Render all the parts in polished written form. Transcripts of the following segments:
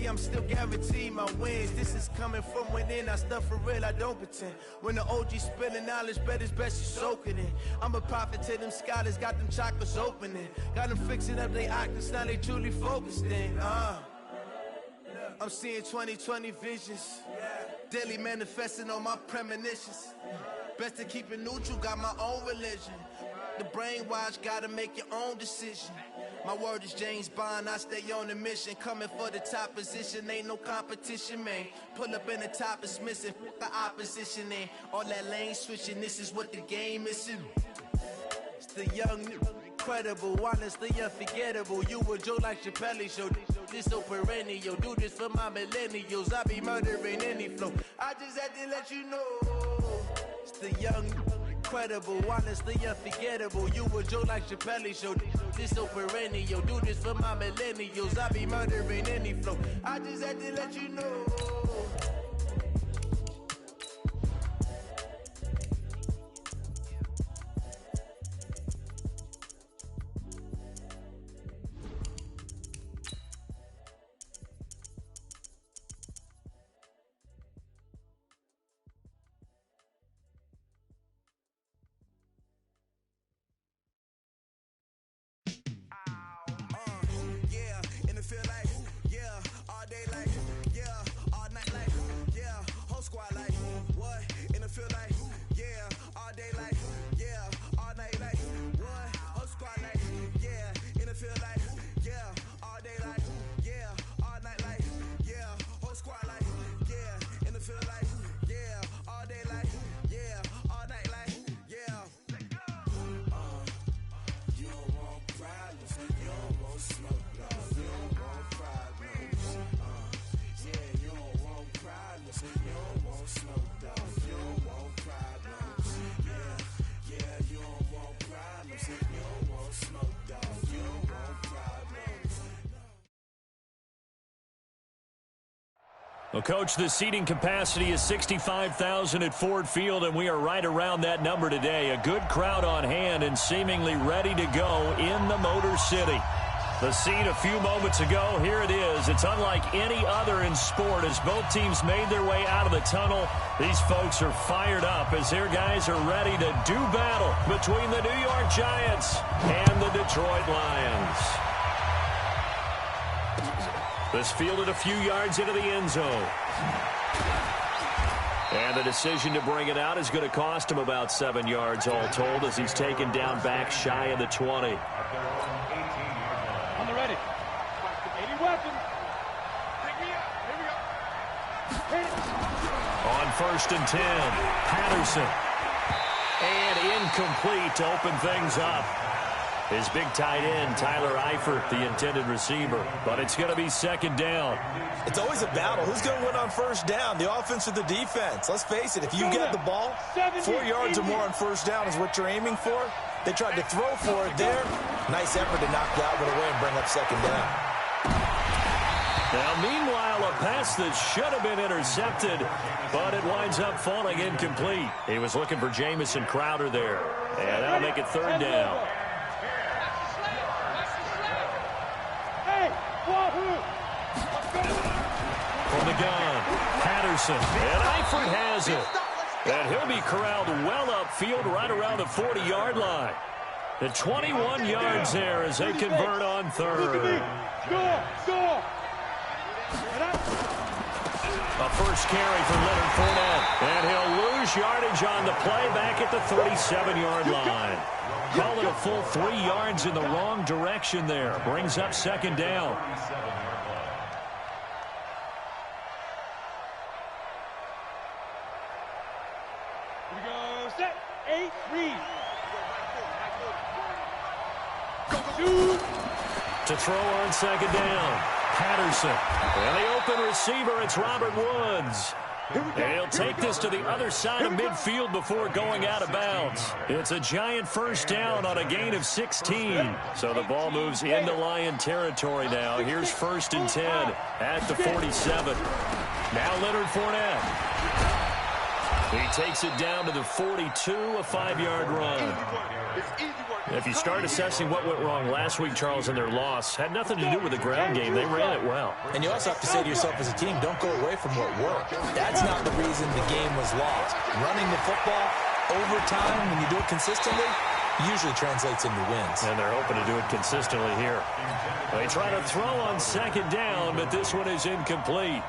see, I'm still guaranteed my wins. This is coming from within. I stuff for real, I don't pretend. When the OG spilling knowledge, bet it's best you soak it in. I'm a prophet to them scholars, got them chakras opening. Got them fixing up they octaves, now they truly focused in. I'm seeing 2020 visions. Daily manifesting on my premonitions. Best to keep it neutral, got my own religion. The brainwash, gotta make your own decision. My word is James Bond, I stay on the mission. Coming for the top position, ain't no competition, man. Pull up in the top, it's missing, the opposition in. All that lane switching, this is what the game is. It's the young, incredible, honestly unforgettable. You a Joe like Chappelle show. This so perennial, do this for my millennials. I be murdering any flow. I just had to let you know. It's the young, incredible, honestly unforgettable. You a Joe like Chappelle show. This so perennial, do this for my millennials. I be murdering any flow. I just had to let you know. Well, Coach, the seating capacity is 65,000 at Ford Field, and we are right around that number today. A good crowd on hand and seemingly ready to go in the Motor City. The scene a few moments ago, here it is. It's unlike any other in sport as both teams made their way out of the tunnel. These folks are fired up as their guys are ready to do battle between the New York Giants and the Detroit Lions. This fielded a few yards into the end zone. And the decision to bring it out is going to cost him about 7 yards all told as he's taken down back shy of the 20. On the ready. 80 weapons. Here we go. On 1st and 10, Patterson. And incomplete to open things up. His big tight end, Tyler Eifert, the intended receiver. But it's going to be 2nd down. It's always a battle. Who's going to win on 1st down, the offense or the defense? Let's face it, if you get the ball, 4 yards or more on 1st down is what you're aiming for. They tried to throw for it there. Nice effort to knock that one away and bring up 2nd down. Now, meanwhile, a pass that should have been intercepted, but it winds up falling incomplete. He was looking for Jamison Crowder there. And that'll make it 3rd down. From the gun, Patterson, and Eifert has it. And he'll be corralled well upfield right around the 40-yard line. The 21 yards there as they convert on 3rd. A first carry for Leonard Fournette. And he'll lose yardage on the play back at the 37-yard line. Call it a full 3 yards in the wrong direction there. Brings up 2nd down. Here we go. Set. 8, read. To throw on 2nd down. Patterson. And the open receiver, it's Robert Woods. And he'll take this to the other side of midfield before going out of bounds. It's a Giant 1st down on a gain of 16. So the ball moves into Lion territory now. Here's 1st and 10 at the 47. Now Leonard Fournette. He takes it down to the 42, a 5-yard run. If you start assessing what went wrong last week, Charles, in their loss, had nothing to do with the ground game. They ran it well. And you also have to say to yourself as a team, don't go away from what worked. That's not the reason the game was lost. Running the football over time, when you do it consistently, usually translates into wins. And they're hoping to do it consistently here. They try to throw on second down, but this one is incomplete.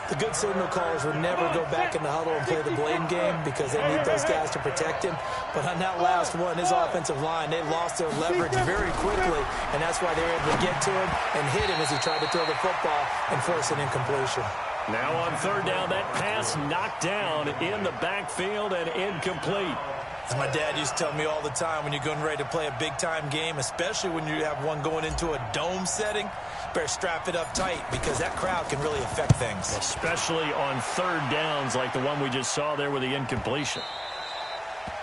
The good signal callers would never go back in the huddle and play the blame game because they need those guys to protect him. But on that last one, his offensive line, they lost their leverage very quickly, and that's why they were able to get to him and hit him as he tried to throw the football and force an incompletion. Now on third down, that pass knocked down in the backfield and incomplete. As my dad used to tell me all the time, when you're going ready to play a big-time game, especially when you have one going into a dome setting, better strap it up tight because that crowd can really affect things. Especially on third downs like the one we just saw there with the incompletion.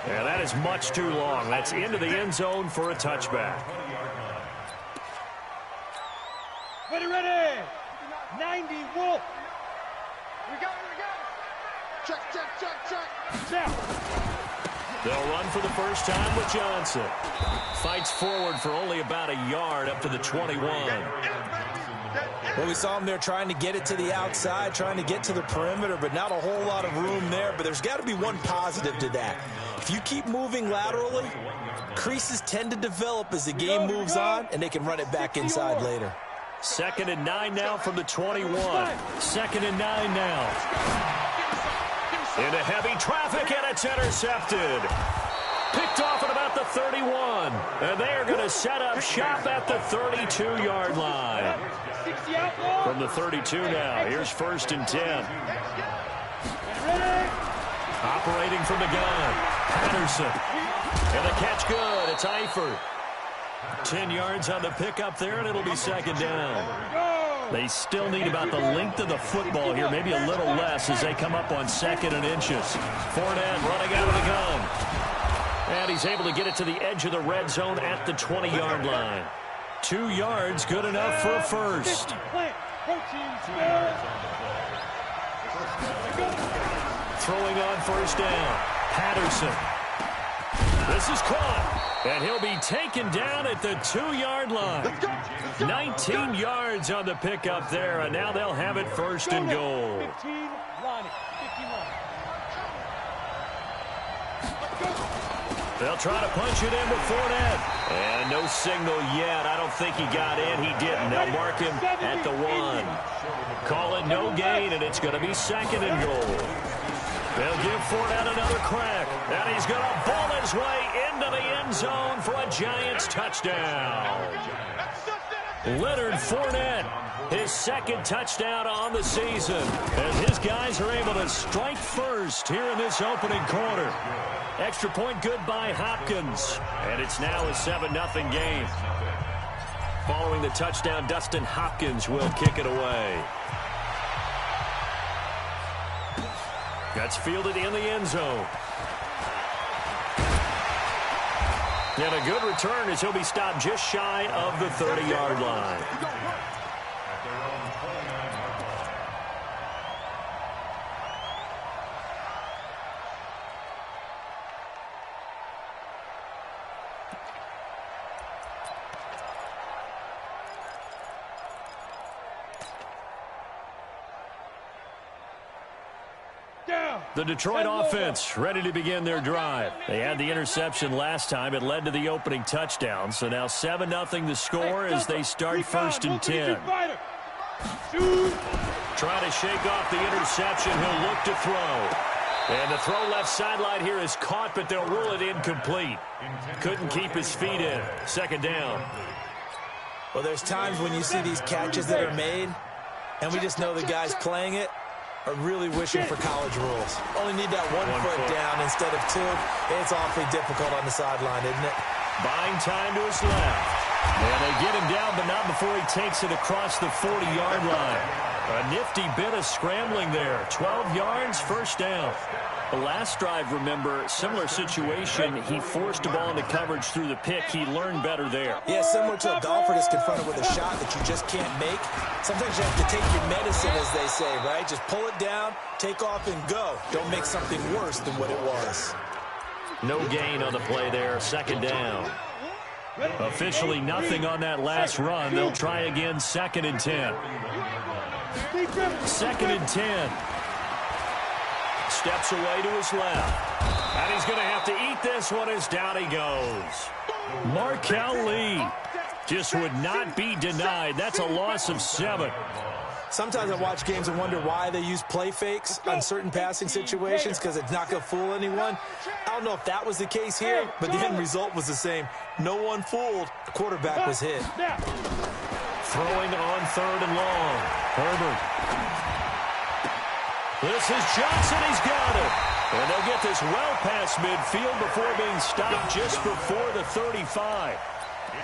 Yeah, that is much too long. That's into the end zone for a touchback. Ready. 90, Wolf. We go. Check. Now. They'll run for the first time with Johnson. Fights forward for only about a yard up to the 21. Well, we saw him there trying to get it to the outside, trying to get to the perimeter, but not a whole lot of room there. But there's got to be one positive to that. If you keep moving laterally, creases tend to develop as the game moves on, and they can run it back inside later. 2nd and 9 now from the 21. 2nd and 9 now. Into heavy traffic, and it's intercepted. Picked off at about the 31. And they are going to set up shop at the 32-yard line. From the 32 now, here's 1st and 10. Operating from the gun, Patterson. And the catch good, it's Eifert. 10 yards on the pickup there, and it'll be 2nd down. They still need about the length of the football here, maybe a little less as they come up on 2nd and inches. Fournette running out of the gun. And he's able to get it to the edge of the red zone at the 20-yard line. 2 yards, good enough for a first. Throwing on 1st down, Patterson. This is caught. And he'll be taken down at the 2-yard line. 19 yards on the pickup there, and now they'll have it 1st and goal. 15, Lonnie. 51. They'll try to punch it in with Fournette. And no signal yet. I don't think he got in. He didn't. They'll mark him at the 1. Call it no gain, and it's going to be 2nd and goal. They'll give Fournette another crack. And he's going to ball his way into the end zone for a Giants touchdown. Leonard Fournette, his 2nd touchdown on the season. As his guys are able to strike first here in this opening quarter. Extra point good by Hopkins. And it's now a 7-0 game. Following the touchdown, Dustin Hopkins will kick it away. That's fielded in the end zone. And a good return as he'll be stopped just shy of the 30-yard line. The Detroit offense ready to begin their drive. They had the interception last time. It led to the opening touchdown. So now 7-0 the score as they start 1st and 10. Trying to shake off the interception. He'll look to throw. And the throw left sideline here is caught, but they'll rule it incomplete. Couldn't keep his feet in. 2nd down. Well, there's times when you see these catches that are made, and we just know the guys playing it are really wishing for college rules. Only need that one foot down instead of 2. It's awfully difficult on the sideline, isn't it? Buying time to his left. And they get him down, but not before he takes it across the 40-yard line. A nifty bit of scrambling there. 12 yards, first down. The last drive, remember, similar situation. He forced a ball into coverage through the pick. He learned better there. Yeah, similar to a golfer that's confronted with a shot that you just can't make. Sometimes you have to take your medicine, as they say, right? Just pull it down, take off, and go. Don't make something worse than what it was. No gain on the play there. Second down. Officially nothing on that last run. They'll try again, 2nd and 10. 2nd and 10. Steps away to his left. And he's going to have to eat this one as down he goes. Markel Lee just would not be denied. That's a loss of 7. Sometimes I watch games and wonder why they use play fakes on certain passing situations, because it's not going to fool anyone. I don't know if that was the case here, but the end result was the same. No one fooled. The quarterback was hit. Throwing on 3rd and long. Herbert. This is Johnson. He's got it. And they'll get this well past midfield before being stopped just before the 35.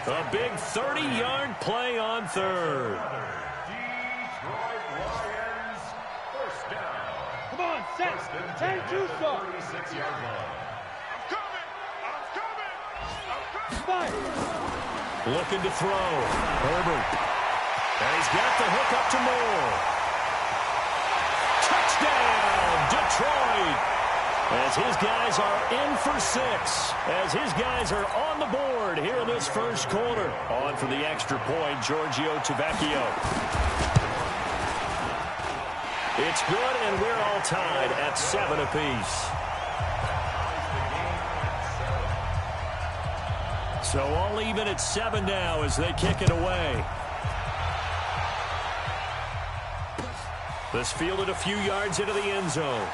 A big 30-yard play on 3rd. Come on, set. 10-2 start. Looking to throw. Herbert. And he's got the hook up to Moore. Touchdown, Detroit. As his guys are in for 6. As his guys are on the board here in this first quarter. On for the extra point, Giorgio Tavecchio. It's good, and we're all tied at 7 apiece. So all even at 7 now as they kick it away. This fielded a few yards into the end zone.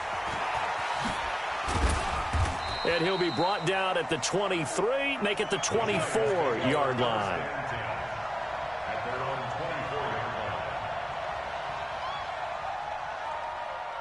And he'll be brought down at the 23, make it the 24-yard line.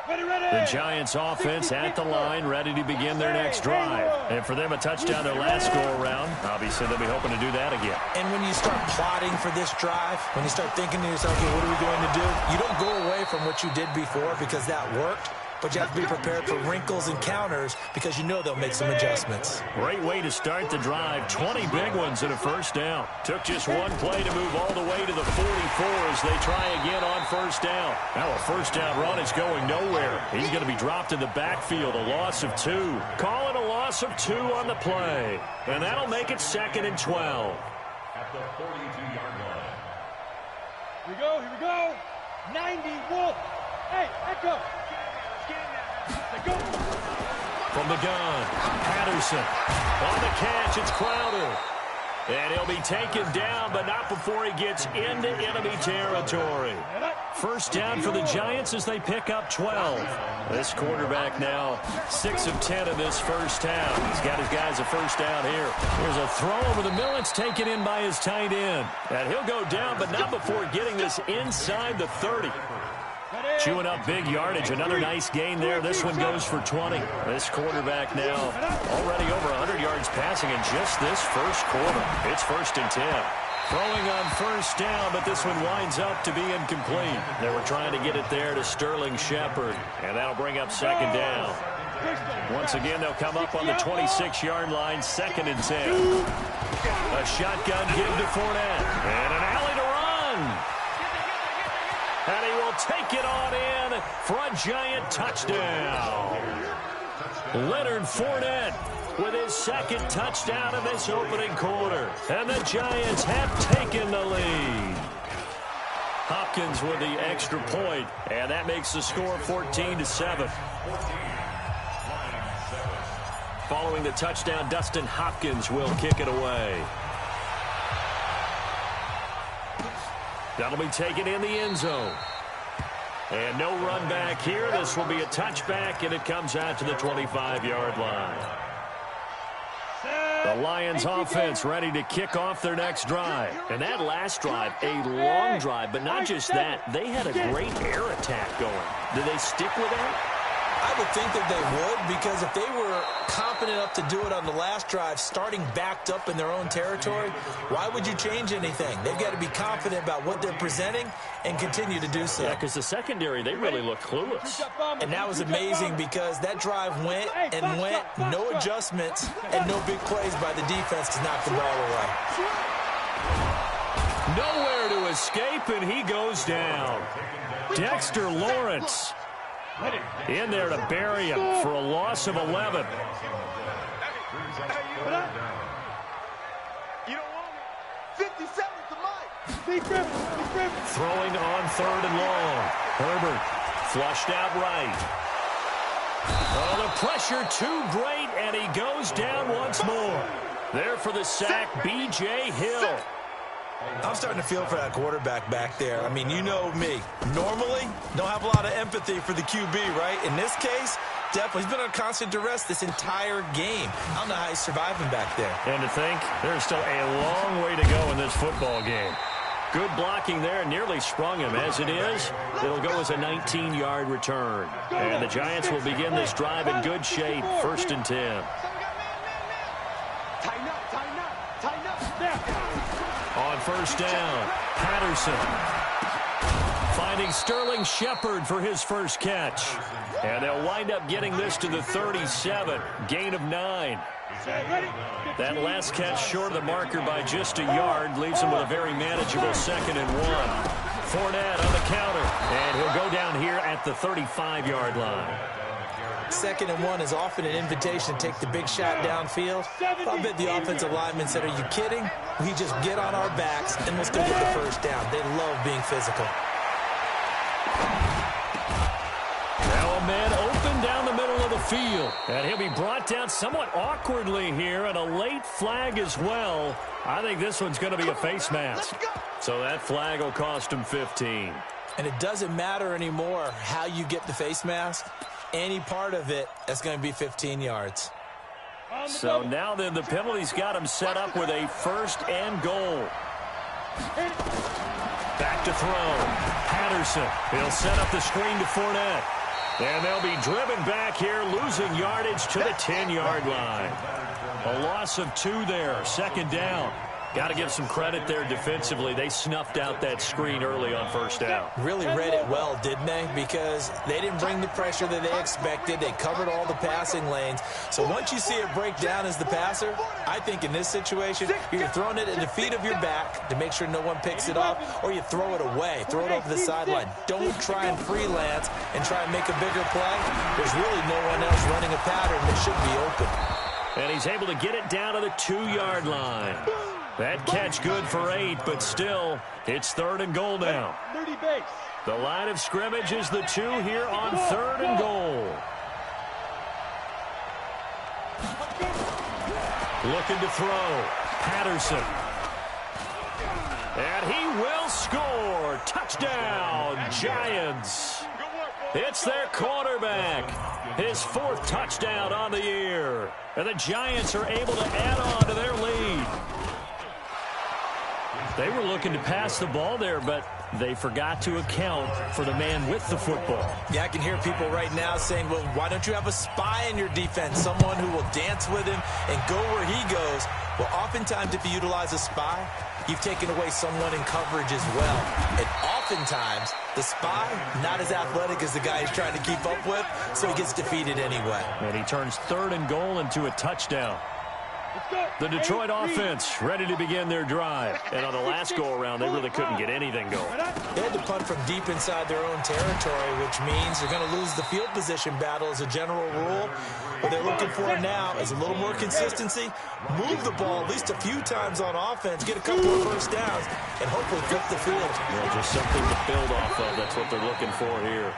The Giants offense at the line, ready to begin their next drive. And for them, a touchdown their last go-around. Obviously, they'll be hoping to do that again. And when you start plotting for this drive, when you start thinking to yourself, okay, what are we going to do? You don't go away from what you did before because that worked. But you have to be prepared for wrinkles and counters because you know they'll make some adjustments. Great way to start the drive. 20 big ones and a first down. Took just one play to move all the way to the 44 as they try again on first down. Now a first down run is going nowhere. He's going to be dropped in the backfield. A loss of 2. Call it a loss of 2 on the play. And that'll make it 2nd and 12. At the 42-yard line. Here we go. 90 Wolf. Hey, Echo. From the gun, Patterson. On the catch, it's Crowder. And he'll be taken down, but not before he gets into enemy territory. First down for the Giants as they pick up 12. This quarterback now 6 of 10 in this first half. He's got his guys a first down here. There's a throw over the middle. It's taken in by his tight end. And he'll go down, but not before getting this inside the 30. Chewing up big yardage. Another nice gain there. This one goes for 20. This quarterback now already over 100 yards passing in just this first quarter. It's 1st and 10. Throwing on first down, but this one winds up to be incomplete. They were trying to get it there to Sterling Shepard, and that'll bring up 2nd down. Once again, they'll come up on the 26-yard line, 2nd and 10. A shotgun give to Fournette, and an alley to run. And he will take it on in for a Giant touchdown. Leonard Fournette with his 2nd touchdown of this opening quarter. And the Giants have taken the lead. Hopkins with the extra point, and that makes the score 14-7. Following the touchdown, Dustin Hopkins will kick it away. That'll be taken in the end zone. And no run back here. This will be a touchback, and it comes out to the 25-yard line. The Lions offense ready to kick off their next drive. And that last drive, a long drive, but not just that. They had a great air attack going. Did they stick with that? I would think that they would, because if they were confident enough to do it on the last drive, starting backed up in their own territory, why would you change anything? They've got to be confident about what they're presenting and continue to do so. Yeah, because the secondary, they really look clueless. And that was amazing because that drive went and went, no adjustments, and no big plays by the defense to knock the ball away. Nowhere to escape, and he goes down. Dexter Lawrence in there to bury him for a loss of 11. You don't want me. 57 to Mike. Throwing on 3rd and long. Herbert flushed out right. Oh, the pressure too great, and he goes down once more. There for the sack, B.J. Hill. I'm starting to feel for that quarterback back there. I mean, you know me. Normally, don't have a lot of empathy for the QB, right? In this case, definitely. He's been on constant duress this entire game. I don't know how he's surviving back there. And to think, there's still a long way to go in this football game. Good blocking there, nearly sprung him. As it is, it'll go as a 19-yard return. And the Giants will begin this drive in good shape, 1st and 10. On 1st down, Patterson finding Sterling Shepard for his first catch. And they'll wind up getting this to the 37, gain of 9. That last catch short of the marker by just a yard leaves him with a very manageable 2nd and 1. Fournette on the counter, and he'll go down here at the 35-yard line. 2nd and 1 is often an invitation to take the big shot downfield. I bet the offensive linemen said, are you kidding? We just get on our backs and let's go get the 1st down. They love being physical. Now a man open down the middle of the field. And he'll be brought down somewhat awkwardly here, and a late flag as well. I think this one's going to be a face mask. So that flag will cost him 15. And it doesn't matter anymore how you get the face mask. Any part of it, that's going to be 15 yards. So now then, the penalty's got him set up with a 1st and goal. Back to throw. Patterson. He'll set up the screen to Fournette. And they'll be driven back here, losing yardage to the 10-yard line. A loss of 2 there, 2nd down. Got to give some credit there defensively. They snuffed out that screen early on 1st down. Really read it well, didn't they? Because they didn't bring the pressure that they expected. They covered all the passing lanes. So once you see it break down as the passer, I think in this situation, you're throwing it at the feet of your back to make sure no one picks it off, or you throw it away, throw it over the sideline. Don't try and freelance and try and make a bigger play. There's really no one else running a pattern that should be open. And he's able to get it down to the 2-yard line. That catch good for 8, but still, it's 3rd and goal now. The line of scrimmage is the 2 here on 3rd and goal. Looking to throw. Patterson. And he will score. Touchdown, Giants. It's their quarterback. His 4th touchdown on the year. And the Giants are able to add on to their lead. They were looking to pass the ball there, but they forgot to account for the man with the football. Yeah, I can hear people right now saying, well, why don't you have a spy in your defense, someone who will dance with him and go where he goes? Well, oftentimes if you utilize a spy, you've taken away someone in coverage as well. And oftentimes, the spy, not as athletic as the guy he's trying to keep up with, so he gets defeated anyway. And he turns 3rd and goal into a touchdown. The Detroit offense ready to begin their drive. And on the last go-around, they really couldn't get anything going. They had to punt from deep inside their own territory, which means they're going to lose the field position battle as a general rule. What they're looking for now is a little more consistency, move the ball at least a few times on offense, get a couple of 1st downs, and hopefully flip the field. Yeah, just something to build off of. That's what they're looking for here.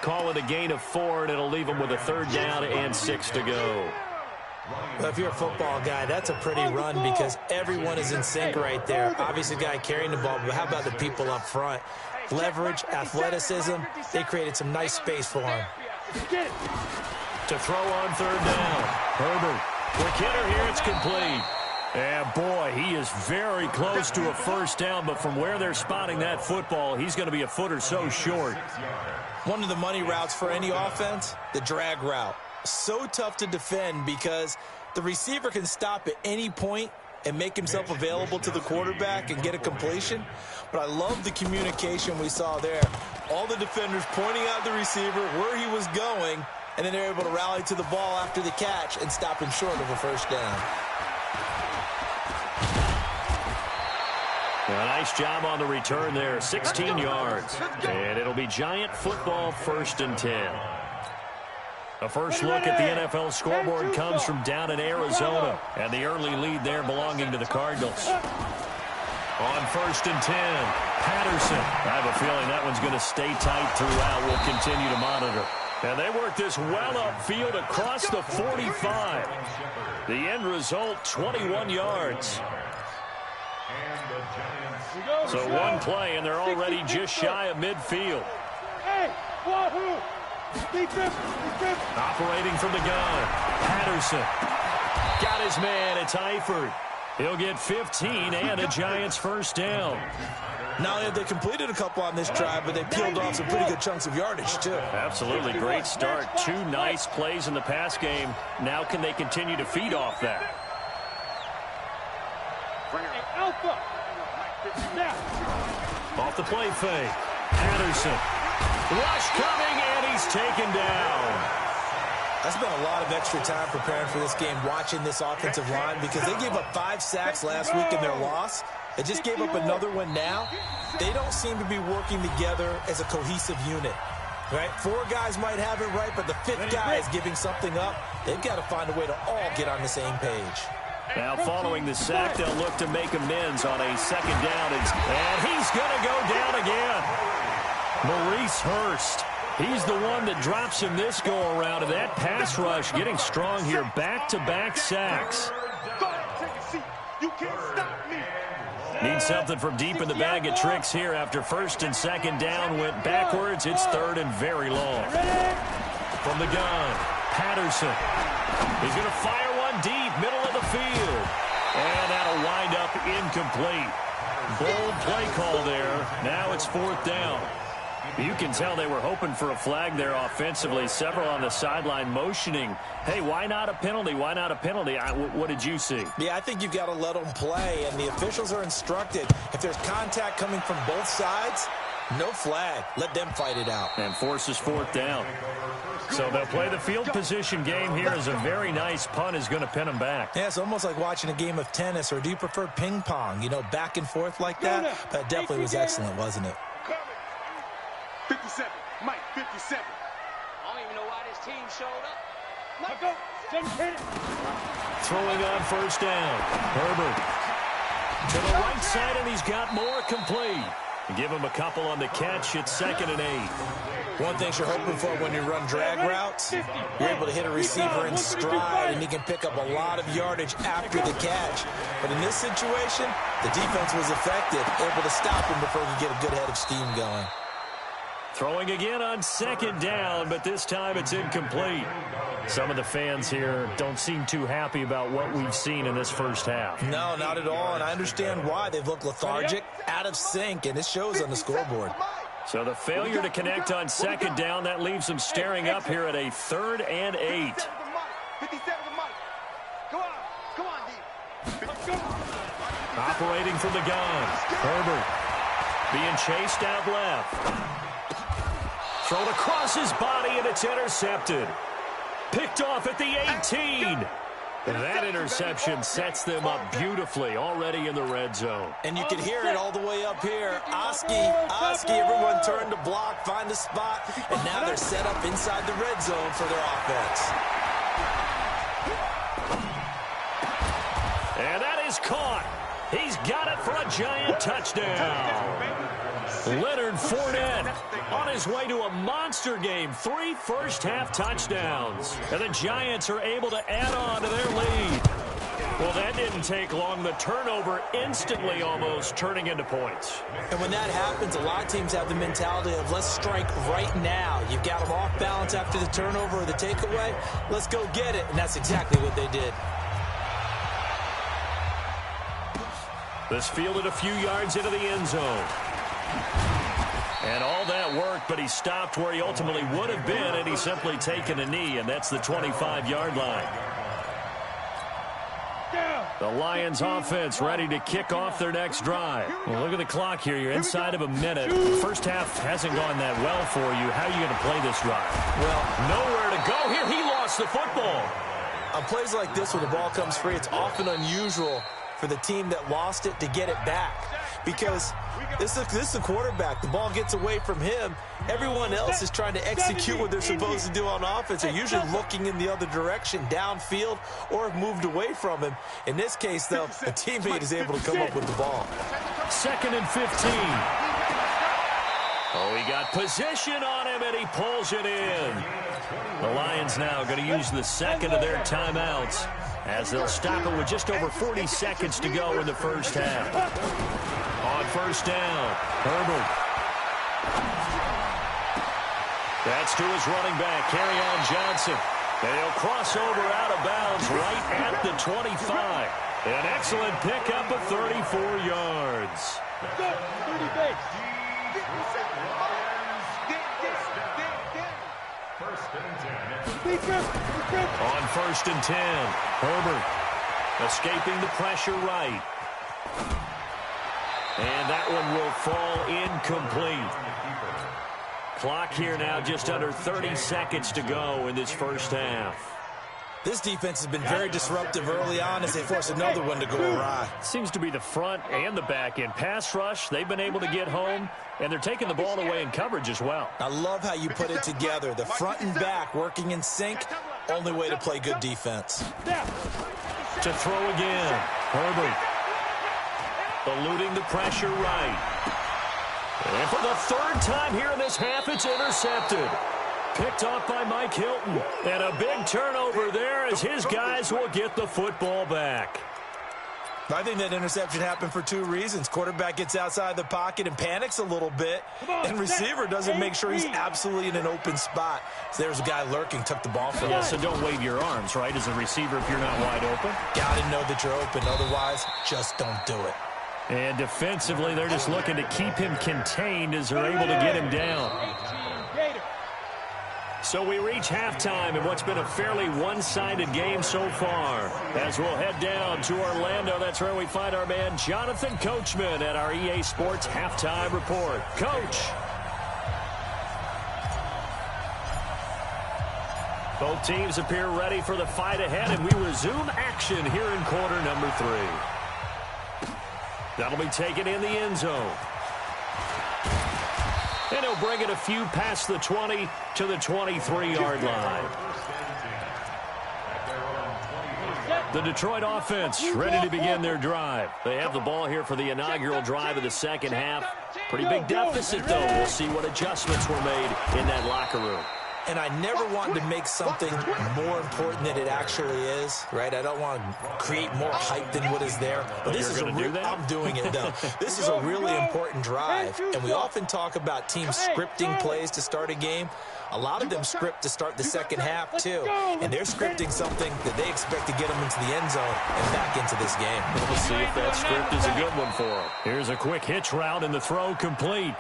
Call it a gain of 4, and it'll leave them with a 3rd down and 6 to go. Well, if you're a football guy, that's a pretty run because everyone is in sync right there. Obviously, the guy carrying the ball, but how about the people up front? Leverage, athleticism, they created some nice space for him. To throw on 3rd down. Herbert, quick hitter here, it's complete. And boy, he is very close to a 1st down, but from where they're spotting that football, he's going to be a foot or so short. One of the money routes for any offense, the drag route. So tough to defend because the receiver can stop at any point and make himself available to the quarterback and get a completion. But I love the communication we saw there. All the defenders pointing out the receiver where he was going, and then they're able to rally to the ball after the catch and stop him short of a first down. A nice job on the return there, 16 yards. And it'll be Giant football, 1st and 10. A first look at the NFL scoreboard comes from down in Arizona, and the early lead there belonging to the Cardinals. On 1st and 10, Patterson. I have a feeling that one's going to stay tight throughout. We'll continue to monitor. And they work this well upfield across the 45. The end result, 21 yards. So one play, and they're already just shy of midfield. Hey, wahoo! Operating from the gun, Patterson. Got his man, it's Eifert. He'll get 15 and a Giants first down. Not only have they completed a couple on this drive, but they peeled off some pretty good chunks of yardage, too. Absolutely, great start. 2 nice plays in the pass game. Now can they continue to feed off that? Alpha. Off the play fake, Patterson. Rush coming, and he's taken down. I spent a lot of extra time preparing for this game, watching this offensive line, because they gave up 5 sacks last week in their loss. They just gave up another one now. They don't seem to be working together as a cohesive unit. Right? 4 guys might have it right, but the 5th guy is giving something up. They've got to find a way to all get on the same page. Now following the sack, they'll look to make amends on a 2nd down. And he's going to go down again. Maurice Hurst. He's the one that drops him this go-around. And that pass rush getting strong here. Back-to-back sacks. Need something from deep in the bag of tricks here after 1st and 2nd down went backwards. It's 3rd and very long. From the gun, Patterson. He's going to fire one deep, middle of the field. And that'll wind up incomplete. Bold play call there. Now it's 4th down. You can tell they were hoping for a flag there offensively. Several on the sideline motioning, hey, why not a penalty? Why not a penalty? What did you see? Yeah, I think you've got to let them play, and the officials are instructed. If there's contact coming from both sides, no flag. Let them fight it out. And forces 4th down. So they'll play the field position game here as a very nice punt is going to pin them back. Yeah, it's almost like watching a game of tennis, or do you prefer ping pong? You know, back and forth like that? That definitely was excellent, wasn't it? 57, Mike, 57. I don't even know why this team showed up. Let go. Throwing on 1st down. Herbert to the right side, and he's got more complete. Give him a couple on the catch. It's 2nd and 8. One thing you're hoping for when you run drag routes, you're able to hit a receiver in stride, and he can pick up a lot of yardage after the catch. But in this situation, the defense was effective, able to stop him before he could get a good head of steam going. Throwing again on 2nd down, but this time it's incomplete. Some of the fans here don't seem too happy about what we've seen in this first half. No, not at all, and I understand why. They've looked lethargic, out of sync, and it shows on the scoreboard. So the failure to connect on 2nd down, that leaves them staring up here at a 3rd and 8. 57 to Mike. Come on, D. Operating from the gun, Herbert being chased out left. Thrown across his body, and it's intercepted. Picked off at the 18. That interception sets them up beautifully already in the red zone. And you can hear it all the way up here. Oski, everyone turned to block, find a spot, and now they're set up inside the red zone for their offense. And that is caught. He's got it for a Giant touchdown. Leonard Fournette on his way to a monster game. 3 first-half touchdowns. And the Giants are able to add on to their lead. Well, that didn't take long. The turnover instantly almost turning into points. And when that happens, a lot of teams have the mentality of let's strike right now. You've got them off balance after the turnover or the takeaway. Let's go get it. And that's exactly what they did. This fielded a few yards into the end zone. And all that work, but he stopped where he ultimately would have been, and he's simply taken a knee, and that's the 25-yard line. The Lions offense ready to kick off their next drive. Well, look at the clock here. You're inside of a minute. The first half hasn't gone that well for you. How are you going to play this drive? Well, nowhere to go here. He lost the football. On plays like this, when the ball comes free, it's often unusual for the team that lost it to get it back. Because this is a quarterback. The ball gets away from him. Everyone else is trying to execute what they're supposed to do on offense. They're usually looking in the other direction, downfield, or have moved away from him. In this case, though, a teammate is able to come up with the ball. 2nd and 15. Oh, he got position on him, and he pulls it in. The Lions now going to use the second of their timeouts as they'll stop it with just over 40 seconds to go in the first half. On first down, Herbert. That's to his running back, Kerryon Johnson. They'll cross over out of bounds right at the 25. An excellent pickup of 34 yards. 30 base. On 1st and 10, Herbert escaping the pressure right. And that one will fall incomplete. Clock here now just under 30 seconds to go in this first half. This defense has been very disruptive early on as they force another one to go awry. Seems to be the front and the back end. Pass rush, they've been able to get home, and they're taking the ball away in coverage as well. I love how you put it together. The front and back working in sync, only way to play good defense. To throw again, Herbert. Eluding the pressure right. And for the third time here in this half, it's intercepted. Picked off by Mike Hilton. And a big turnover there as his guys will get the football back. I think that interception happened for two reasons. Quarterback gets outside the pocket and panics a little bit, and receiver doesn't make sure he's absolutely in an open spot. So there's a guy lurking, took the ball from him. Yeah, so don't wave your arms, right, as a receiver if you're not wide open? Got to know that you're open. Otherwise, just don't do it. And defensively, they're just looking to keep him contained as they're able to get him down. So we reach halftime in what's been a fairly one-sided game so far. As we'll head down to Orlando, that's where we find our man Jonathan Coachman at our EA Sports Halftime Report. Coach. Both teams appear ready for the fight ahead, and we resume action here in quarter number 3. That'll be taken in the end zone. And he'll bring it a few past the 20 to the 23-yard line. The Detroit offense ready to begin their drive. They have the ball here for the inaugural drive of the second half. Pretty big deficit, though. We'll see what adjustments were made in that locker room. And I never wanted to make something more important than it actually is, right? I don't want to create more hype than what is there. But this is I'm doing it, though. This is a really important drive. And we often talk about teams scripting plays to start a game. A lot of them script to start the second half, too. And they're scripting something that they expect to get them into the end zone and back into this game. We'll see if that script is a good one for them. Here's a quick hitch route, and the throw complete.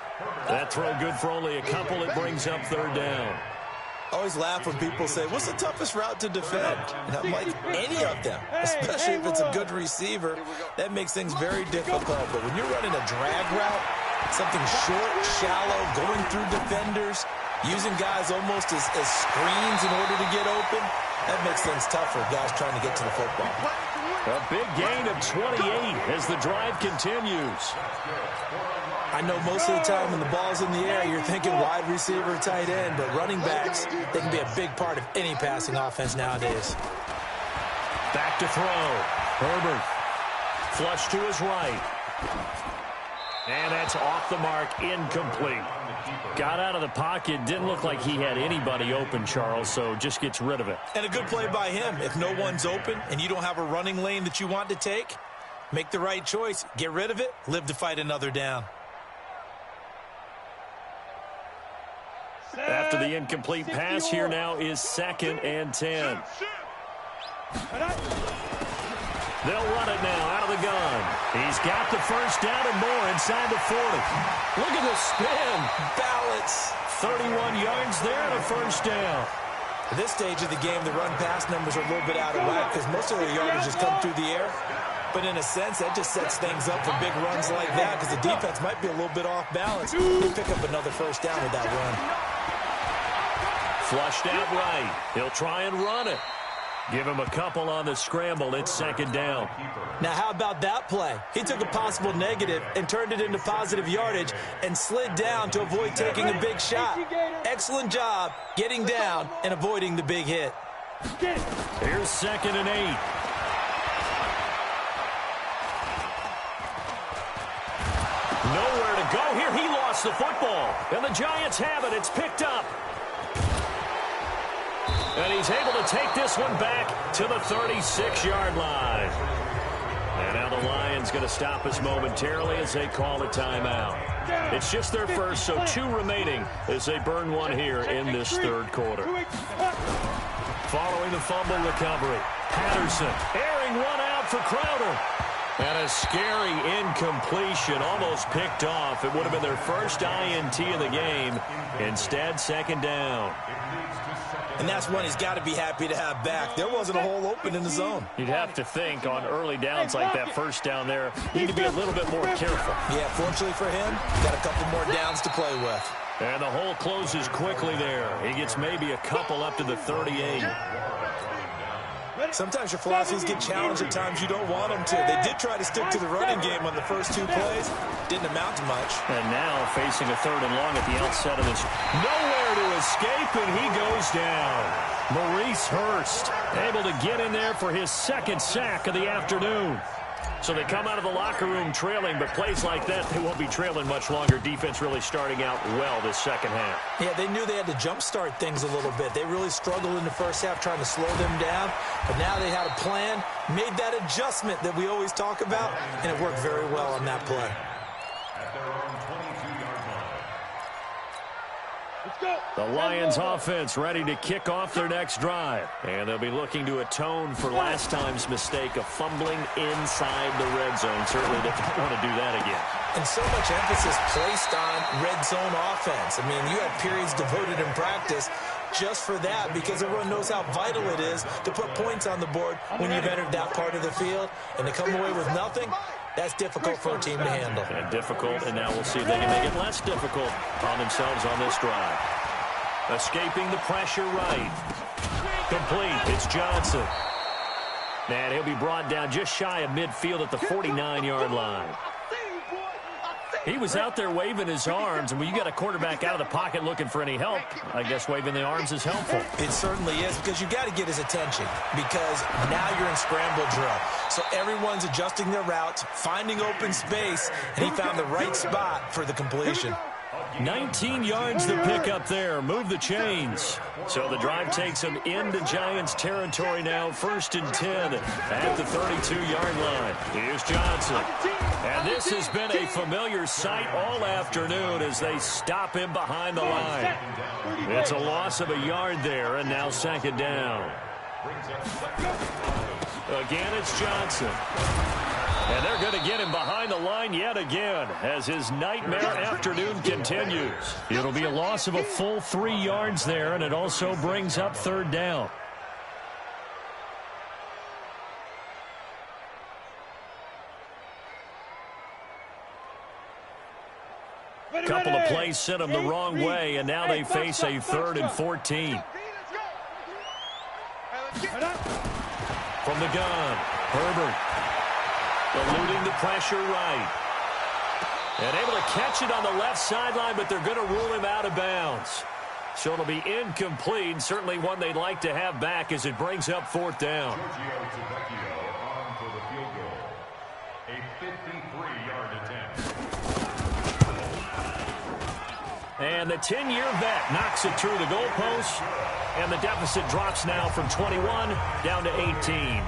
That throw good for only a couple. It brings up third down. I always laugh when people say, what's the toughest route to defend? And I'm like, any of them, especially if it's a good receiver. That makes things very difficult. But when you're running a drag route, something short, shallow, going through defenders, using guys almost as screens in order to get open, that makes things tougher, guys trying to get to the football. A big gain of 28 as the drive continues. I know most of the time when the ball's in the air, you're thinking wide receiver, tight end, but running backs, they can be a big part of any passing offense nowadays. Back to throw. Herbert. Flush to his right. And that's off the mark, incomplete. Got out of the pocket, didn't look like he had anybody open, Charles, so just gets rid of it. And a good play by him. If no one's open and you don't have a running lane that you want to take, make the right choice. Get rid of it, live to fight another down. After the incomplete pass, here now is 2nd and 10. They'll run it now out of the gun. He's got the first down and more inside the 40. Look at the spin. Balance. 31 yards there and a first down. At this stage of the game, the run-pass numbers are a little bit out of whack because most of the yardage has come through the air. But in a sense, that just sets things up for big runs like that because the defense might be a little bit off balance. They pick up another first down with that run. Flushed out right. He'll try and run it. Give him a couple on the scramble. It's second down. Now, how about that play? He took a possible negative and turned it into positive yardage and slid down to avoid taking a big shot. Excellent job getting down and avoiding the big hit. Here's 2nd and 8. Nowhere to go here. He lost the football. And the Giants have it. It's picked up. And he's able to take this one back to the 36-yard line. And now the Lions going to stop us momentarily as they call a timeout. It's just their first, so 2 remaining as they burn one here in this third quarter. Following the fumble recovery, Patterson airing one out for Crowder. And a scary incompletion, almost picked off. It would have been their first INT of the game. Instead, second down. And that's one he's got to be happy to have back. There wasn't a hole open in the zone. You'd have to think on early downs like that first down there, need to be a little bit more careful. Yeah, fortunately for him, got a couple more downs to play with. And the hole closes quickly there. He gets maybe a couple up to the 38. Sometimes your philosophies get challenged at times you don't want them to. They did try to stick to the running game on the first 2 plays. Didn't amount to much. And now facing a 3rd and long at the outset of this. Nowhere to escape, and he goes down. Maurice Hurst able to get in there for his 2nd sack of the afternoon. So they come out of the locker room trailing, but plays like that, they won't be trailing much longer. Defense really starting out well this second half. Yeah, they knew they had to jumpstart things a little bit. They really struggled in the first half trying to slow them down, but now they had a plan, made that adjustment that we always talk about, and it worked very well on that play. The Lions offense ready to kick off their next drive. And they'll be looking to atone for last time's mistake of fumbling inside the red zone. Certainly they don't want to do that again. And so much emphasis placed on red zone offense. I mean, you had periods devoted in practice just for that because everyone knows how vital it is to put points on the board when you've entered that part of the field. And to come away with nothing, that's difficult for a team to handle. And difficult, and now we'll see if they can make it less difficult on themselves on this drive. Escaping the pressure right. Complete. It's Johnson. And he'll be brought down just shy of midfield at the 49-yard line. He was out there waving his arms, and when you got a quarterback out of the pocket looking for any help, I guess waving the arms is helpful. It certainly is, because you got to get his attention, because now you're in scramble drill. So everyone's adjusting their routes, finding open space, and he found the right spot for the completion. 19 yards to pick up there. Move the chains. So the drive takes him into Giants territory now. 1st and 10 at the 32-yard line. Here's Johnson. And this has been a familiar sight all afternoon as they stop him behind the line. It's a loss of a yard there, and now second down. Again, it's Johnson. And they're going to get him behind the line yet again as his nightmare afternoon continues. It'll be a loss of a full 3 yards there, and it also brings up 3rd down. A couple of plays sent them the wrong way, and now they face a 3rd and 14. From the gun, Herbert. Eluding the pressure right. And able to catch it on the left sideline, but they're going to rule him out of bounds. So it'll be incomplete, certainly one they'd like to have back as it brings up 4th down. A 53-yard attempt. And the 10-year vet knocks it through the goalpost, and the deficit drops now from 21 down to 18.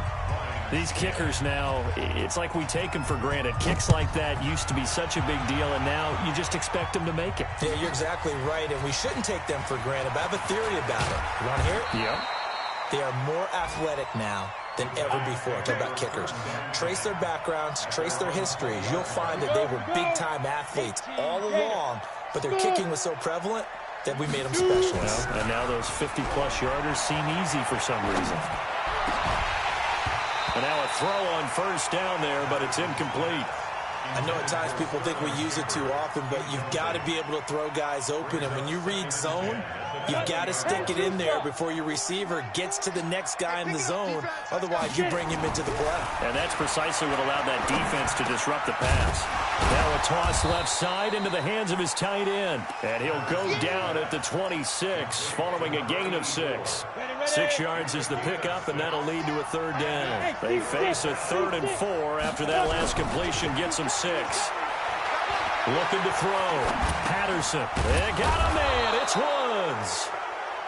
These kickers now, it's like we take them for granted. Kicks like that used to be such a big deal, and now you just expect them to make it. Yeah, you're exactly right, and we shouldn't take them for granted, but I have a theory about it. You want to hear it? Yeah. They are more athletic now than ever before. Talk about kickers. Trace their backgrounds, trace their histories. You'll find that they were big-time athletes all along, but their kicking was so prevalent that we made them specialists. Well, and now those 50-plus yarders seem easy for some reason. And now a throw on first down there, but it's incomplete. I know at times people think we use it too often, but you've got to be able to throw guys open. And when you read zone, you've got to stick it in there before your receiver gets to the next guy in the zone. Otherwise, you bring him into the play. And that's precisely what allowed that defense to disrupt the pass. Now a toss left side into the hands of his tight end. And he'll go down at the 26, following a gain of 6. 6 yards is the pickup, and that'll lead to a third down. They face a 3rd and 4 after that last completion gets them 6. Looking to throw. Patterson. They got a man. It's Woods.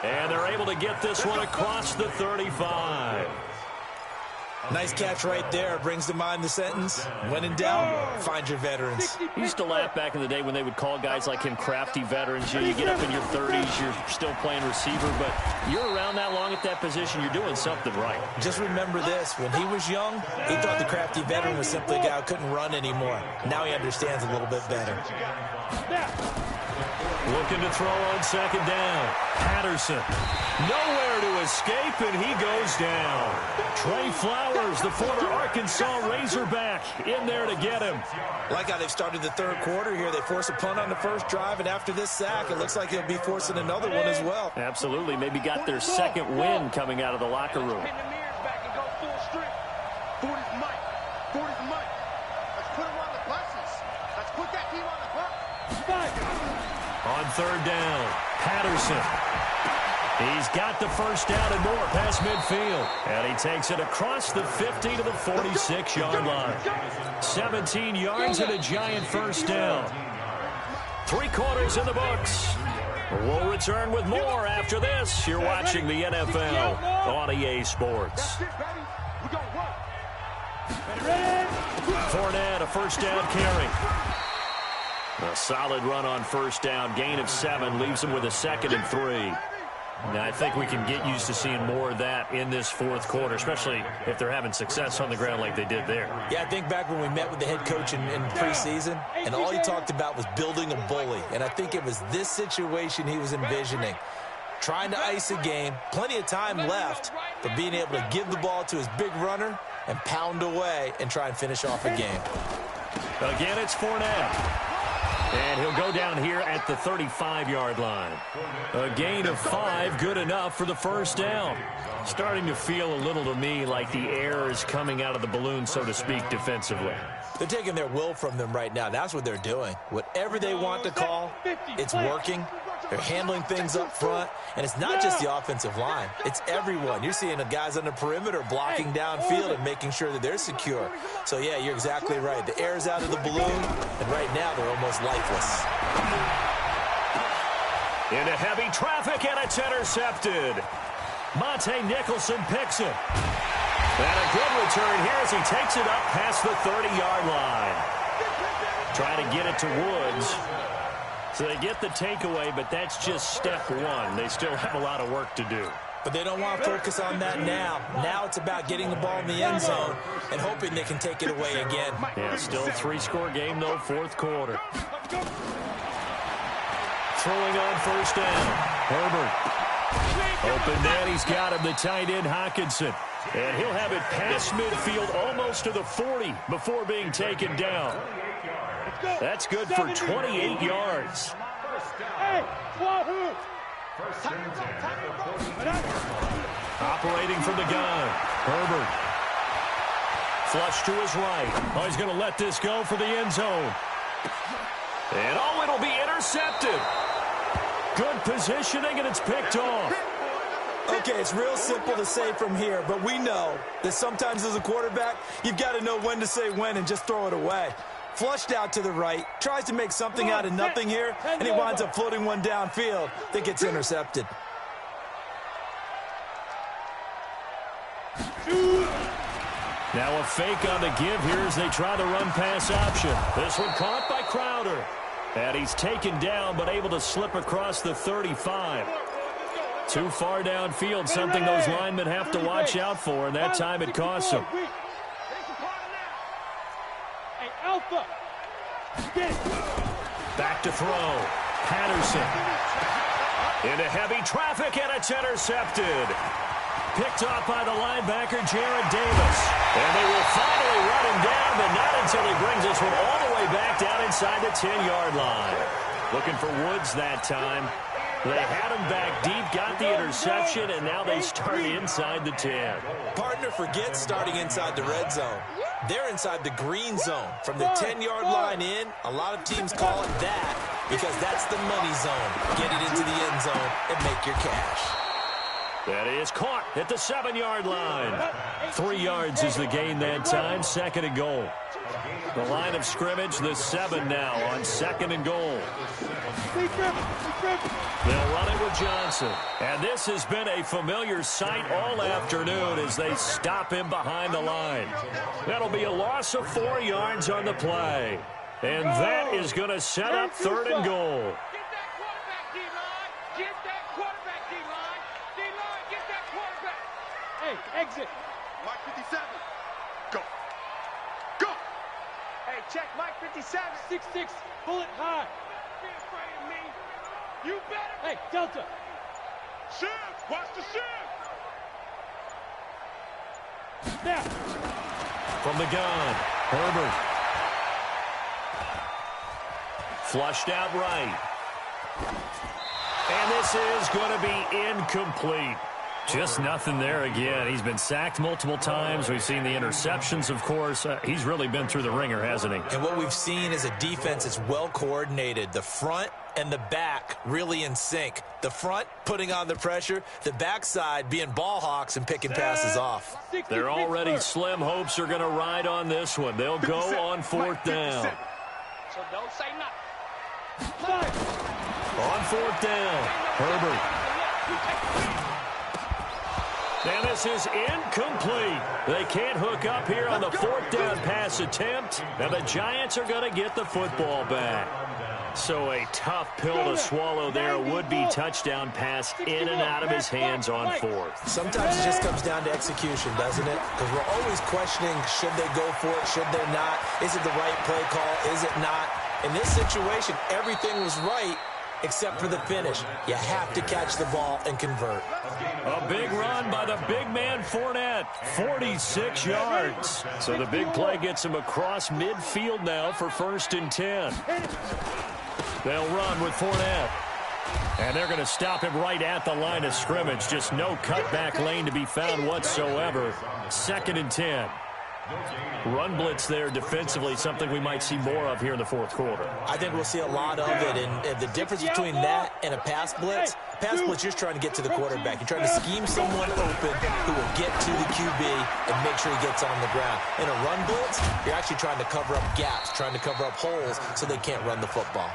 And they're able to get this one across the 35. Nice catch right there. Brings to mind the sentence, when in doubt, find your veterans. He used to laugh back in the day when they would call guys like him crafty veterans. You get up in your 30s, you're still playing receiver, but you're around that long at that position, you're doing something right. Just remember this. When he was young, he thought the crafty veteran was simply a guy who couldn't run anymore. Now he understands a little bit better. Looking to throw on second down. Patterson. Nowhere to escape, and he goes down. Trey Flowers, the former Arkansas Razorback, in there to get him. Like how they've started the third quarter here. They force a punt on the first drive, and after this sack, it looks like they'll be forcing another one as well. Absolutely. Maybe got their second win coming out of the locker room. On third down, Patterson. He's got the first down and more past midfield. And he takes it across the 50 to the 46-yard line. 17 yards and a giant first down. 3 quarters in the books. We'll return with more after this. You're watching the NFL on EA Sports. Fournette, a first down carry. A solid run on first down. Gain of 7 leaves him with a 2nd and 3. Now, I think we can get used to seeing more of that in this fourth quarter, especially if they're having success on the ground like they did there. Yeah, I think back when we met with the head coach in preseason, and all he talked about was building a bully. And I think it was this situation he was envisioning. Trying to ice a game, plenty of time left, but being able to give the ball to his big runner and pound away and try and finish off a game. Again, it's Fournette. And he'll go down here at the 35-yard line. A gain of 5, good enough for the first down. Starting to feel a little to me like the air is coming out of the balloon, so to speak, defensively. They're taking their will from them right now. That's what they're doing. Whatever they want to call, it's working. They're handling things up front. And it's not just the offensive line. It's everyone. You're seeing the guys on the perimeter blocking downfield and making sure that they're secure. So, yeah, you're exactly right. The air's out of the balloon, and right now they're almost lifeless. Into heavy traffic, and it's intercepted. Monte Nicholson picks it. And a good return here as he takes it up past the 30-yard line. Trying to get it to Woods. So they get the takeaway, but that's just step 1. They still have a lot of work to do. But they don't want to focus on that now. Now it's about getting the ball in the end zone and hoping they can take it away again. Yeah, still a 3-score game, though, fourth quarter. Throwing on first down. Herbert. Open man, he's got him, the tight end, Hockenson. And he'll have it past midfield almost to the 40 before being taken down. That's good for 28 yards. Operating from the gun. Herbert. Flush to his right. Oh, he's going to let this go for the end zone. And oh, it'll be intercepted. Good positioning, and it's picked off. Okay, it's real simple to say from here, but we know that sometimes as a quarterback, you've got to know when to say when and just throw it away. Flushed out to the right, tries to make something out of nothing here, and he winds up floating one downfield that gets intercepted. Now a fake on the give here as they try the run-pass option. This one caught by Crowder. And he's taken down but able to slip across the 35. Too far downfield, something those linemen have to watch out for, and that time it costs them. Hey, Alpha. Back to throw. Patterson. Into heavy traffic, and it's intercepted. Picked off by the linebacker, Jarrad Davis. And they will finally run him down, but not until he brings this one all the way back down inside the 10-yard line. Looking for Woods that time. They had him back deep, got the interception, and now they start inside the 10. Partner, forget starting inside the red zone. They're inside the green zone. From the 10-yard line in, a lot of teams call it that because that's the money zone. Get it into the end zone and make your cash. That is caught at the 7-yard line. 3 yards is the gain that time, 2nd and goal. The line of scrimmage, the 7 now on 2nd and goal. They'll run it with Johnson. And this has been a familiar sight all afternoon as they stop him behind the line. That'll be a loss of 4 yards on the play. And that is going to set up 3rd and goal. Exit. Mike 57. Go. Go. Hey, check Mike 57. 6'6", bullet high. Be afraid of me. You better. Hey, Delta. Shift. Watch the shift. Snap. From the gun, Herbert. Flushed out right. And this is going to be incomplete. Just nothing there again. He's been sacked multiple times. We've seen the interceptions, of course. He's really been through the ringer, hasn't he? And what we've seen is a defense that's well coordinated. The front and the back really in sync. The front putting on the pressure, the backside being ball hawks and picking passes off. They're already slim hopes are going to ride on this one. They'll go on 4th down. So don't say nothing. On 4th down, Herbert. And this is incomplete. They can't hook up here on the 4th down pass attempt, and the Giants are going to get the football back. So a tough pill to swallow there. A would-be touchdown pass in and out of his hands on 4th. Sometimes it just comes down to execution, doesn't it? Because we're always questioning, should they go for it, should they not? Is it the right play call, is it not? In this situation, everything was right, except for the finish. You have to catch the ball and convert. A big run by the big man, Fournette. 46 yards. So the big play gets him across midfield now for 1st and 10. They'll run with Fournette. And they're going to stop him right at the line of scrimmage. Just no cutback lane to be found whatsoever. 2nd and 10. Run blitz there defensively, something we might see more of here in the 4th quarter. I think we'll see a lot of it, and the difference between that and a pass blitz, you're trying to get to the quarterback. You're trying to scheme someone open who will get to the QB and make sure he gets on the ground. In a run blitz, you're actually trying to cover up gaps, trying to cover up holes so they can't run the football.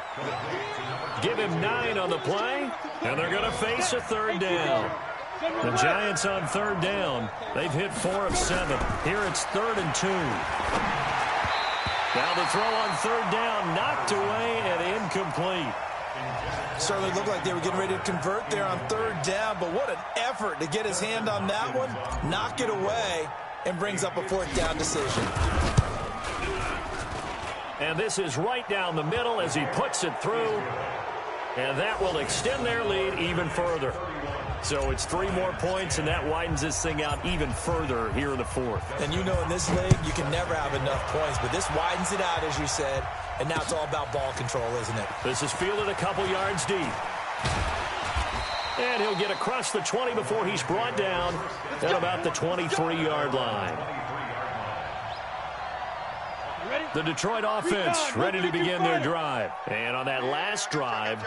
Give him 9 on the play, and they're going to face a 3rd down. The Giants on 3rd down. They've hit 4 of 7. Here it's 3rd and 2. Now the throw on 3rd down, knocked away and incomplete. Certainly looked like they were getting ready to convert there on 3rd down, but what an effort to get his hand on that one, knock it away, and brings up a 4th down decision. And this is right down the middle as he puts it through, and that will extend their lead even further. So it's 3 more points, and that widens this thing out even further here in the 4th. And you know in this league, you can never have enough points, but this widens it out, as you said, and now it's all about ball control, isn't it? This is fielded a couple yards deep. And he'll get across the 20 before he's brought down at about the 23-yard line. The Detroit offense ready to begin their drive. And on that last drive,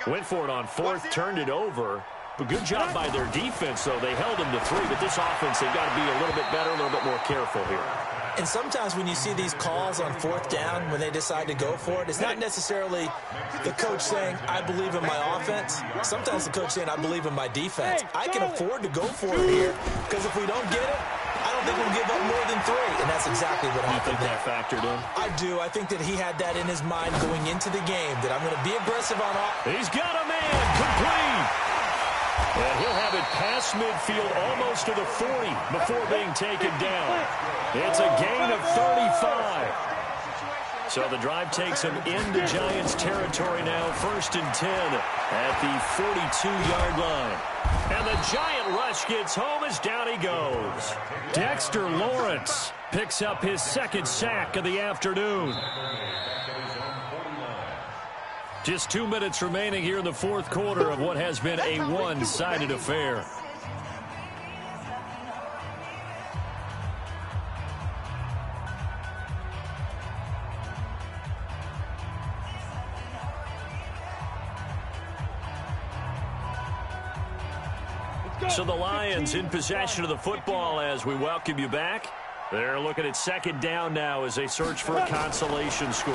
went for it on 4th, turned it over. But good job by their defense, though. They held them to 3, but this offense, they've got to be a little bit better, a little bit more careful here. And sometimes when you see these calls on 4th down, when they decide to go for it, it's not necessarily the coach saying, I believe in my offense. Sometimes the coach saying, I believe in my defense. I can afford to go for it here, because if we don't get it, I don't think we'll give up more than 3. And that's exactly what happened there. You think that factored in? I do. I think that he had that in his mind going into the game, that I'm going to be aggressive on offense. He's got a man complete. And he'll have it past midfield almost to the 40 before being taken down. It's a gain of 35. So the drive takes him into Giants territory now, 1st and 10 at the 42-yard line. And the Giant rush gets home as down he goes. Dexter Lawrence picks up his 2nd sack of the afternoon. Just 2 minutes remaining here in the 4th quarter of what has been a one-sided affair. So the Lions in possession of the football as we welcome you back. They're looking at 2nd down now as they search for a consolation score.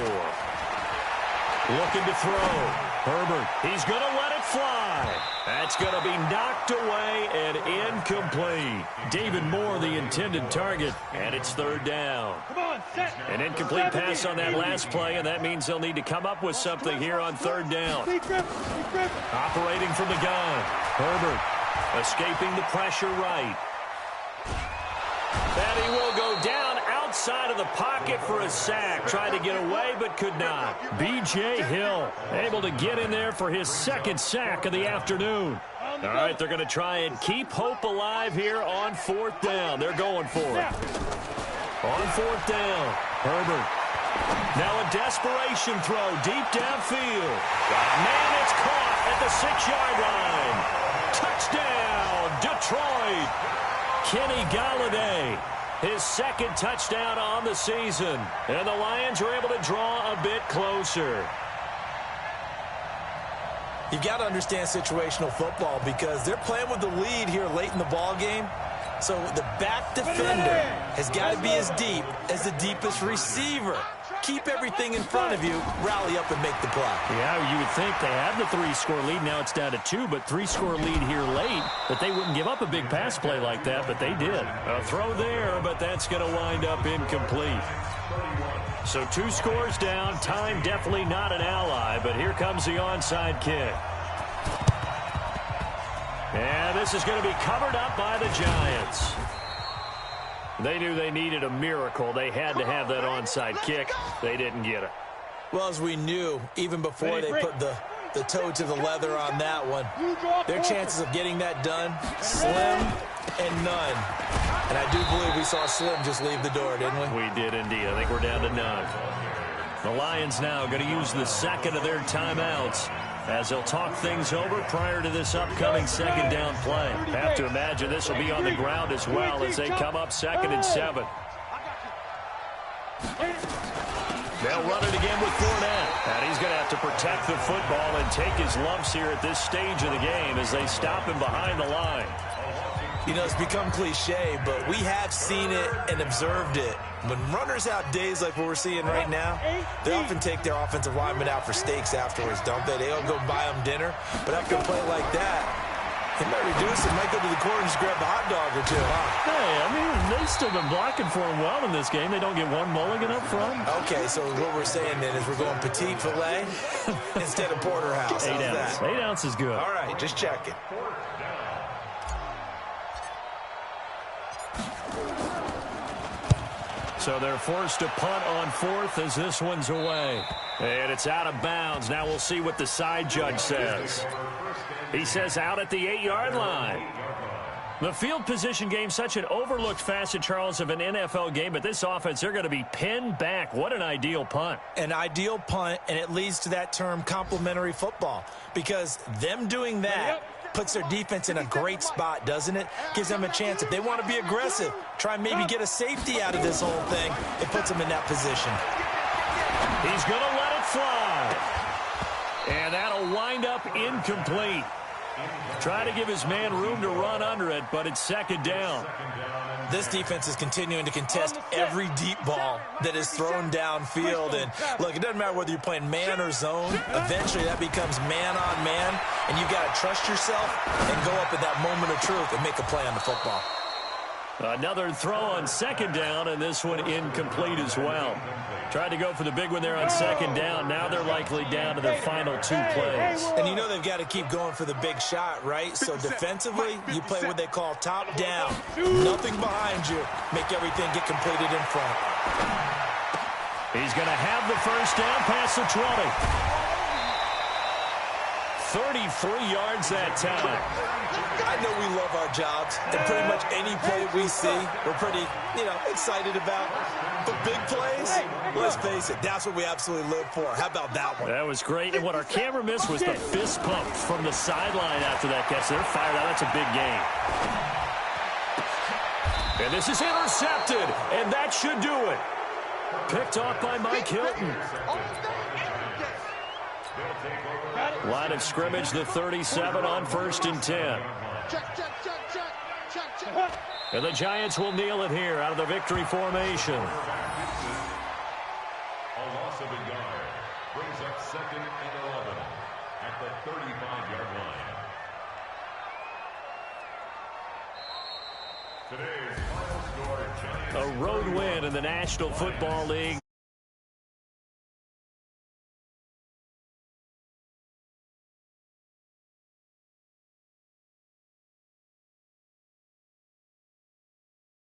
Looking to throw. Herbert, he's going to let it fly. That's going to be knocked away and incomplete. David Moore, the intended target, and it's 3rd down. An incomplete pass on that last play, and that means they'll need to come up with something here on 3rd down. Operating from the gun. Herbert escaping the pressure right. And he will go down outside of the pocket for a sack. Tried to get away, but could not. B.J. Hill able to get in there for his 2nd sack of the afternoon. All right, they're going to try and keep hope alive here on 4th down. They're going for it. On 4th down, Herbert. Now a desperation throw deep downfield. Man, it's caught at the 6-yard line. Touchdown, Detroit. Kenny Golladay, his 2nd touchdown on the season. And the Lions are able to draw a bit closer. You've got to understand situational football because they're playing with the lead here late in the ball game. So the back defender has got to be as deep as the deepest receiver. Keep everything in front of you, rally up and make the play. Yeah, you would think they had the 3-score lead. Now it's down to 2, but 3-score lead here late. But they wouldn't give up a big pass play like that, but they did. A throw there, but that's going to wind up incomplete. So 2 scores down. Time definitely not an ally, but here comes the onside kick. And this is going to be covered up by the Giants. They knew they needed a miracle. They had to have that onside kick. They didn't get it. Well, as we knew, even before they put the toe to the leather on that one, their chances of getting that done, slim and none. And I do believe we saw Slim just leave the door, didn't we? We did indeed. I think we're down to none. The Lions now going to use the 2nd of their timeouts as they'll talk things over prior to this upcoming 2nd down play. Have to imagine this will be on the ground as well as they come up 2nd and 7. They'll run it again with Fournette. And he's going to have to protect the football and take his lumps here at this stage of the game as they stop him behind the line. You know, it's become cliche, but we have seen it and observed it. When runners have days like what we're seeing right now, they often take their offensive linemen out for steaks afterwards, don't they? They'll go buy them dinner. But after a play like that, they might reduce it, might go to the corner and just grab the hot dog or 2, huh? Hey, I mean, they've still been blocking for him well in this game. They don't get one mulligan up front. Okay, so what we're saying then is we're going petite filet instead of porterhouse. 8 ounces. 8 ounces is good. All right, just checking. So they're forced to punt on 4th as this one's away. And it's out of bounds. Now we'll see what the side judge says. He says out at the 8-yard line. The field position game, such an overlooked facet, Charles, of an NFL game. But this offense, they're going to be pinned back. What an ideal punt. An ideal punt, and it leads to that term complementary football. Because them doing that puts their defense in a great spot, doesn't it? Gives them a chance. If they want to be aggressive, try and maybe get a safety out of this whole thing, it puts them in that position. He's going to let it fly. And that'll wind up incomplete. Try to give his man room to run under it, but it's 2nd down. This defense is continuing to contest every deep ball that is thrown downfield. And, look, it doesn't matter whether you're playing man or zone. Eventually, that becomes man on man, and you've got to trust yourself and go up at that moment of truth and make a play on the football. Another throw on second down, and this one incomplete as well. Tried to go for the big one there on second down. Now they're likely down to their final 2 plays. And you know they've got to keep going for the big shot, right? So defensively, you play what they call top down. Nothing behind you. Make everything get completed in front. He's going to have the first down past the 20. 33 yards that time. I know we love our jobs, and pretty much any play we see, we're pretty, excited about. But big plays, let's face it, that's what we absolutely live for. How about that one? That was great, and what our camera missed was the fist pump from the sideline after that catch. They're fired out. That's a big gain. And this is intercepted, and that should do it. Picked off by Mike Hilton. Line of scrimmage, the 37 on 1st and 10. And the Giants will kneel it here out of the victory formation. A loss of a yard brings up 2nd and 11 at the 35-yard line. Today's final score, Giants. A road win in the National Football League.